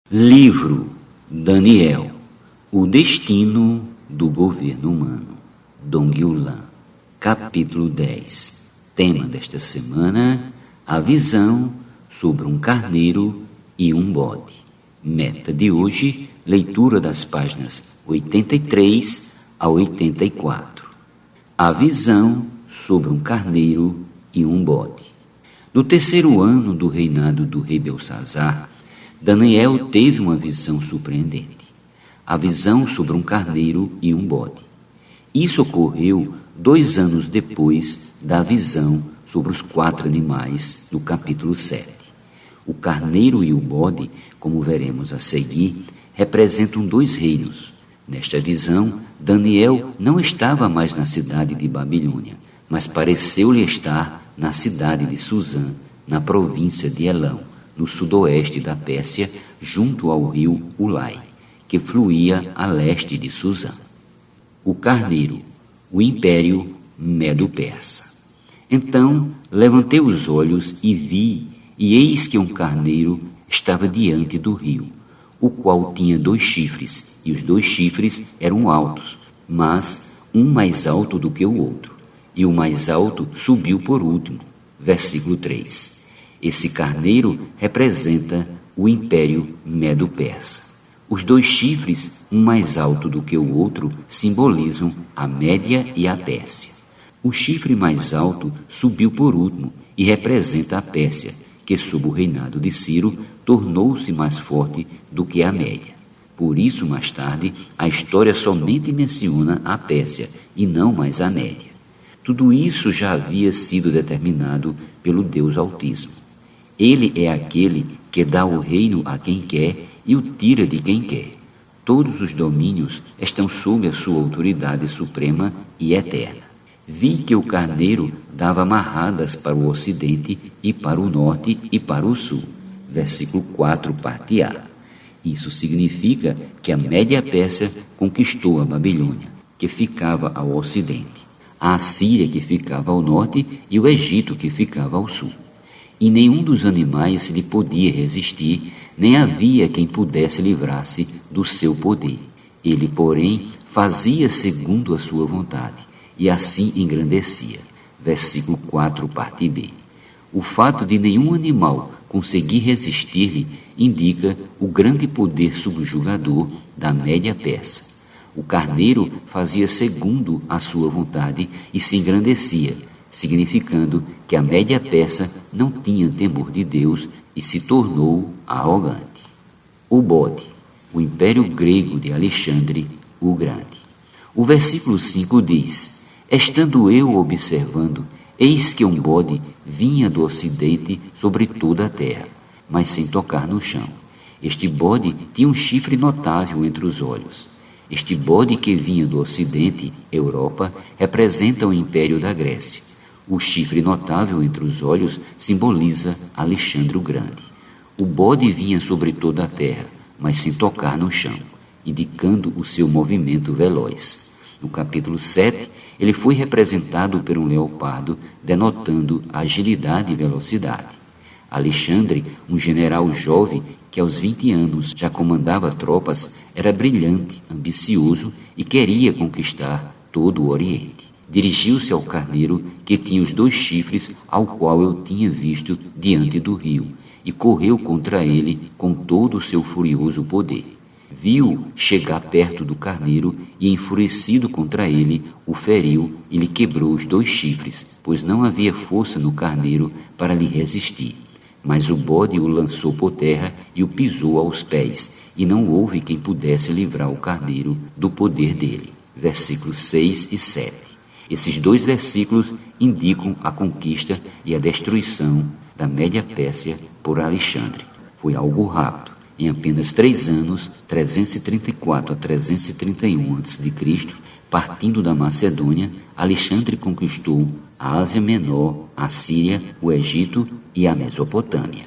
Livro Daniel, o destino do governo humano, Dong Yulan, capítulo 10. Tema desta semana, a visão sobre um carneiro e um bode. Meta de hoje, leitura das páginas 83 a 84. A visão sobre um carneiro e um bode. No terceiro ano do reinado do rei Belsazar, Daniel teve uma visão surpreendente. A visão sobre um carneiro e um bode. Isso ocorreu 2 anos depois da visão sobre os 4 animais, no capítulo 7. O carneiro e o bode, como veremos a seguir, representam 2 reinos. Nesta visão, Daniel não estava mais na cidade de Babilônia, mas pareceu-lhe estar na cidade de Suzã, na província de Elão, no sudoeste da Pérsia, junto ao rio Ulai, que fluía a leste de Suzã. O carneiro, o império Medo-Persa. Então levantei os olhos e vi, e eis que um carneiro estava diante do rio, o qual tinha 2 chifres, e os 2 chifres eram altos, mas um mais alto do que o outro, e o mais alto subiu por último. Versículo 3. Esse carneiro representa o império Medo-Persa. Os 2 chifres, um mais alto do que o outro, simbolizam a Média e a Pérsia. O chifre mais alto subiu por último e representa a Pérsia, que sob o reinado de Ciro tornou-se mais forte do que a Média. Por isso, mais tarde, a história somente menciona a Pérsia e não mais a Média. Tudo isso já havia sido determinado pelo Deus Altíssimo. Ele é aquele que dá o reino a quem quer e o tira de quem quer. Todos os domínios estão sob a sua autoridade suprema e eterna. Vi que o carneiro dava amarradas para o ocidente e para o norte e para o sul. Versículo 4, parte A. Isso significa que a Média Pérsia conquistou a Babilônia, que ficava ao ocidente, a Assíria, que ficava ao norte, e o Egito, que ficava ao sul. E nenhum dos animais lhe podia resistir, nem havia quem pudesse livrar-se do seu poder. Ele, porém, fazia segundo a sua vontade, e assim engrandecia. Versículo 4, parte B. O fato de nenhum animal conseguir resistir-lhe indica o grande poder subjugador da Média Persa. O carneiro fazia segundo a sua vontade e se engrandecia, significando que a Média Persa não tinha temor de Deus e se tornou arrogante. O bode, o império grego de Alexandre o Grande. O versículo 5 diz: estando eu observando, eis que um bode vinha do ocidente sobre toda a terra, mas sem tocar no chão. Este bode tinha um chifre notável entre os olhos. Este bode que vinha do ocidente, Europa, representa o império da Grécia. O chifre notável entre os olhos simboliza Alexandre o Grande. O bode vinha sobre toda a terra, mas sem tocar no chão, indicando o seu movimento veloz. No capítulo 7, ele foi representado por um leopardo, denotando agilidade e velocidade. Alexandre, um general jovem que aos 20 anos já comandava tropas, era brilhante, ambicioso e queria conquistar todo o Oriente. Dirigiu-se ao carneiro que tinha os 2 chifres, ao qual eu tinha visto diante do rio, e correu contra ele com todo o seu furioso poder. Viu chegar perto do carneiro e, enfurecido contra ele, o feriu e lhe quebrou os 2 chifres, pois não havia força no carneiro para lhe resistir. Mas o bode o lançou por terra e o pisou aos pés, e não houve quem pudesse livrar o carneiro do poder dele. Versículos 6 e 7. Esses 2 versículos indicam a conquista e a destruição da Média Pérsia por Alexandre. Foi algo rápido. Em apenas 3 anos, 334 a 331 a.C., partindo da Macedônia, Alexandre conquistou a Ásia Menor, a Síria, o Egito e a Mesopotâmia.